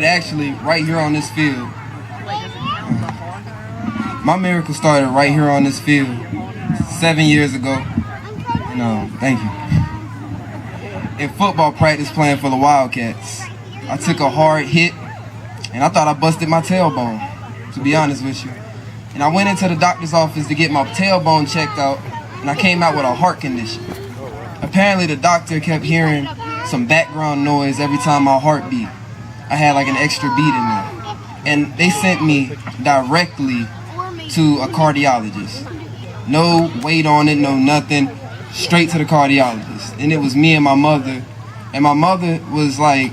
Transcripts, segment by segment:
Actually, right here on this field. My miracle started right here on this field 7 years ago. No, thank you. In football practice playing for the Wildcats, I took a hard hit and I thought I busted my tailbone, to be honest with you. And I went into the doctor's office to get my tailbone checked out, and I came out with a heart condition. Apparently the doctor kept hearing some background noise every time my heart beat. I had like an extra beat in there. And they sent me directly to a cardiologist. No wait on it, no nothing. Straight to the cardiologist. And it was me and my mother. And my mother was like,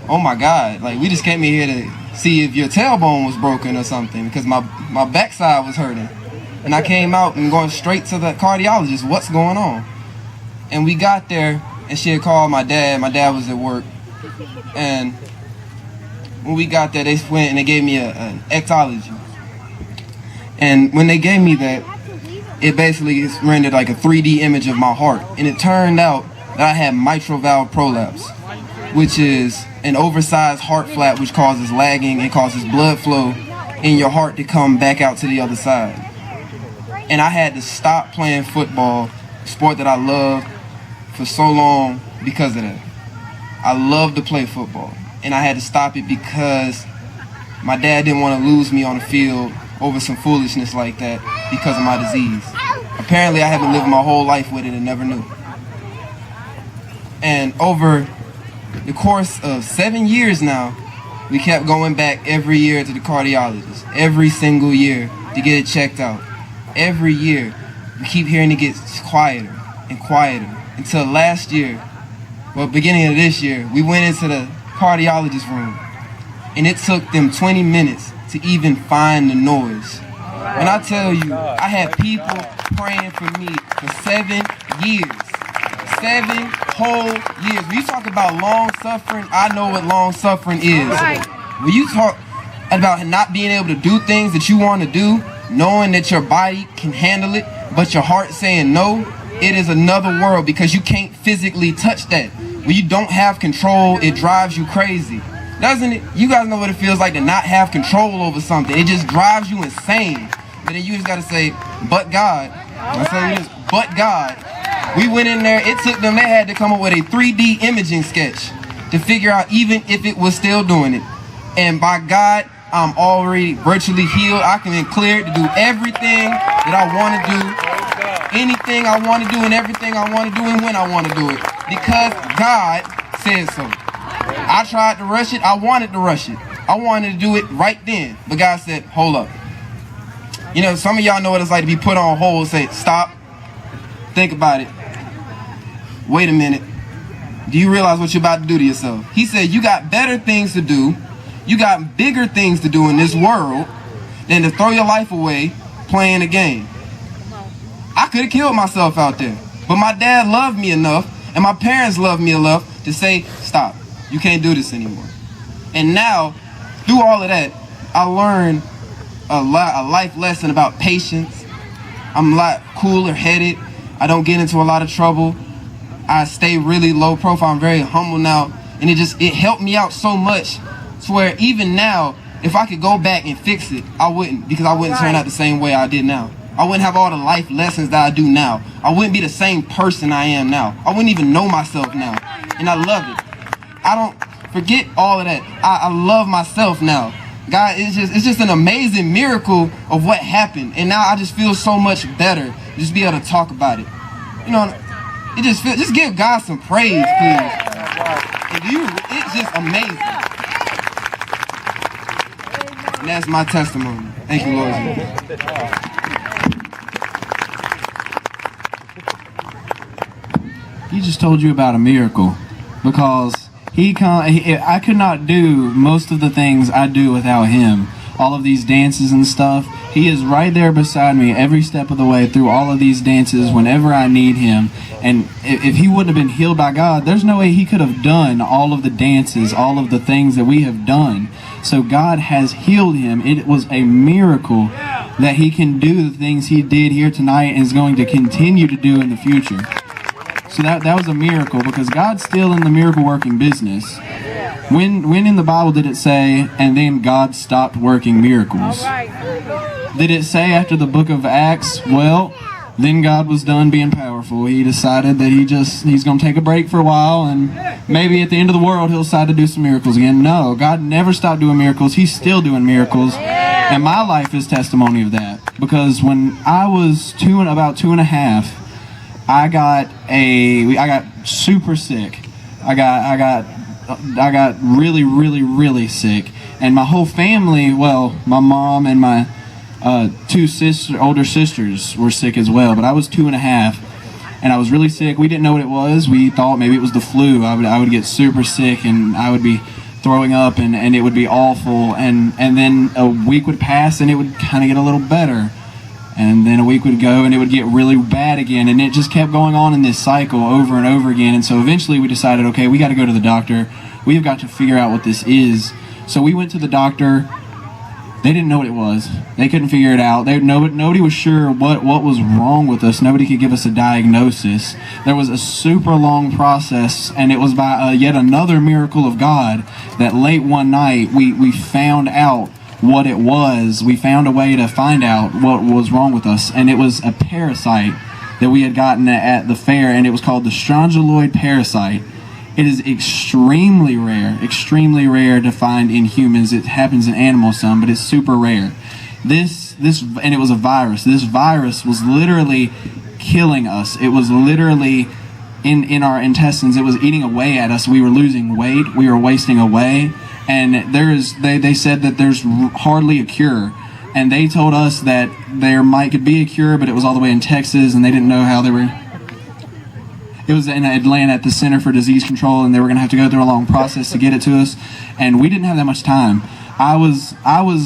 oh my God, like we just came in here to see if your tailbone was broken or something, because my backside was hurting. And I came out and going straight to the cardiologist, what's going on? And we got there and she had called my dad. My dad was at work. And when we got there, they went and they gave me an ectology. And when they gave me that, it basically rendered like a 3D image of my heart. And it turned out that I had mitral valve prolapse, which is an oversized heart flap which causes lagging and causes blood flow in your heart to come back out to the other side. And I had to stop playing football, a sport that I loved, for so long because of that. I loved to play football, and I had to stop it because my dad didn't want to lose me on the field over some foolishness like that because of my disease. Apparently I have been living my whole life with it and never knew. And over the course of 7 years now, we kept going back every year to the cardiologist, every single year to get it checked out. Every year, we keep hearing it gets quieter and quieter until last year, well, beginning of this year, we went into the cardiologist room and it took them 20 minutes to even find the noise. When I tell you, I had people praying for me for 7 years. 7 whole years. When you talk about long suffering, I know what long suffering is. When you talk about not being able to do things that you want to do, knowing that your body can handle it, but your heart saying no, it is another world because you can't physically touch that. When you don't have control, it drives you crazy. Doesn't it? You guys know what it feels like to not have control over something. It just drives you insane. But then you just got to say, but God. I say this, but God. We went in there, it took them, they had to come up with a 3D imaging sketch to figure out even if it was still doing it. And by God, I'm already virtually healed. I can be cleared to do everything that I want to do, anything I want to do and everything I want to do and when I want to do it. Because God said so. I tried to rush it. I wanted to rush it. I wanted to do it right then. But God said, hold up. You know, some of y'all know what it's like to be put on hold, say, stop, think about it. Wait a minute. Do you realize what you're about to do to yourself? He said, you got better things to do. You got bigger things to do in this world than to throw your life away playing a game. I could have killed myself out there. But my dad loved me enough and my parents loved me enough to say, stop. You can't do this anymore. And now, through all of that, I learned a life lesson about patience. I'm a lot cooler headed. I don't get into a lot of trouble. I stay really low profile. I'm very humble now. And it helped me out so much to where even now, if I could go back and fix it, I wouldn't, because I wouldn't turn out the same way I did now. I wouldn't have all the life lessons that I do now. I wouldn't be the same person I am now. I wouldn't even know myself now. And I love it. I don't forget all of that. I love myself now. God, it's just an amazing miracle of what happened. And now I just feel so much better just be able to talk about it. You know, it just give God some praise, please. It's just amazing. And that's my testimony. Thank you, Lord. He just told you about a miracle, because I could not do most of the things I do without him. All of these dances and stuff. He is right there beside me every step of the way through all of these dances whenever I need him. And if he wouldn't have been healed by God, there's no way he could have done all of the dances, all of the things that we have done. So God has healed him. It was a miracle that he can do the things he did here tonight and is going to continue to do in the future. So that was a miracle, because God's still in the miracle working business. When in the Bible did it say, and then God stopped working miracles? Did it say after the book of Acts, well, then God was done being powerful. He decided that he's going to take a break for a while, and maybe at the end of the world he'll decide to do some miracles again. No, God never stopped doing miracles. He's still doing miracles. And my life is testimony of that. Because when I was about 2.5, I got super sick. I got really, really, really sick. And my whole family, well, my mom and my two older sisters were sick as well. But I was 2.5, and I was really sick. We didn't know what it was. We thought maybe it was the flu. I would get super sick, and I would be throwing up, and it would be awful. And then a week would pass, and it would kind of get a little better. And then a week would go, and it would get really bad again. And it just kept going on in this cycle over and over again. And so eventually we decided, okay, we got to go to the doctor. We've got to figure out what this is. So we went to the doctor. They didn't know what it was. They couldn't figure it out. Nobody was sure what was wrong with us. Nobody could give us a diagnosis. There was a super long process, and it was by yet another miracle of God that late one night we found out what it was. We found a way to find out what was wrong with us, and it was a parasite that we had gotten at the fair, and it was called the strongyloid parasite. It is extremely rare to find in humans. It happens in animals some, but it's super rare. This and it was a virus. This virus was literally killing us. It was literally in our intestines. It was eating away at us. We were losing weight. We were wasting away. And they said that there's hardly a cure. And they told us that could be a cure, but it was all the way in Texas, and they didn't know how they were. It was in Atlanta at the Center for Disease Control, and they were going to have to go through a long process to get it to us. And we didn't have that much time. I was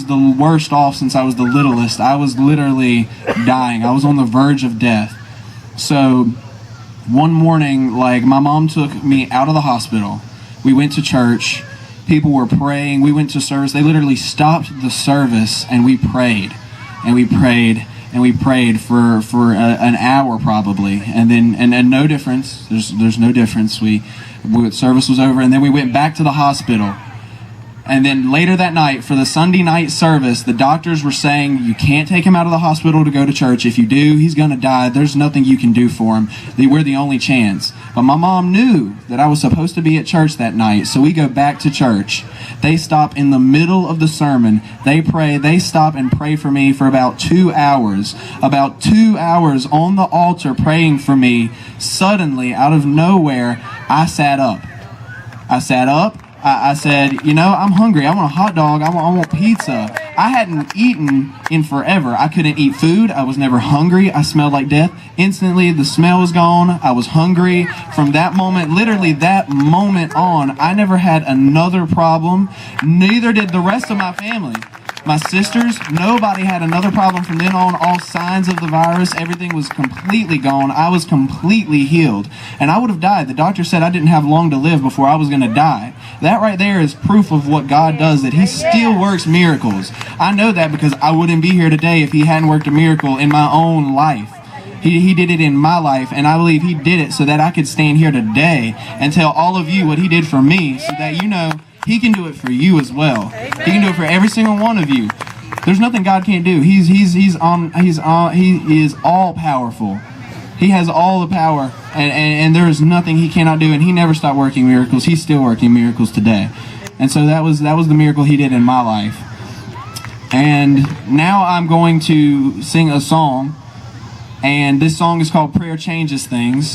the worst off since I was the littlest. I was literally dying. I was on the verge of death. So one morning, my mom took me out of the hospital. We went to church. People were praying. We went to service. They literally stopped the service, and we prayed. And we prayed. And we prayed for an hour probably, and no difference. There's no difference. Service was over, and then we went back to the hospital. And then later that night, for the Sunday night service, the doctors were saying, you can't take him out of the hospital to go to church. If you do, he's going to die. There's nothing you can do for him. We're the only chance. But my mom knew that I was supposed to be at church that night, so we go back to church. They stop in the middle of the sermon. They pray. They stop and pray for me for about 2 hours. About 2 hours on the altar praying for me. Suddenly, out of nowhere, I sat up. I said, I'm hungry. I want a hot dog. I want pizza. I hadn't eaten in forever. I couldn't eat food. I was never hungry. I smelled like death. Instantly, the smell was gone. I was hungry. From that moment, literally that moment on, I never had another problem. Neither did the rest of my family. My sisters, nobody had another problem from then on. All signs of the virus, everything was completely gone. I was completely healed. And I would have died. The doctor said I didn't have long to live before I was going to die. That right there is proof of what God does, that He still works miracles. I know that because I wouldn't be here today if He hadn't worked a miracle in my own life. He did it in my life, and I believe He did it so that I could stand here today and tell all of you what He did for me, so that you know He can do it for you as well. He can do it for every single one of you. There's nothing God can't do. He is all powerful. He has all the power, and there is nothing He cannot do. And He never stopped working miracles. He's still working miracles today. And so that was the miracle He did in my life. And now I'm going to sing a song, and this song is called "Prayer Changes Things."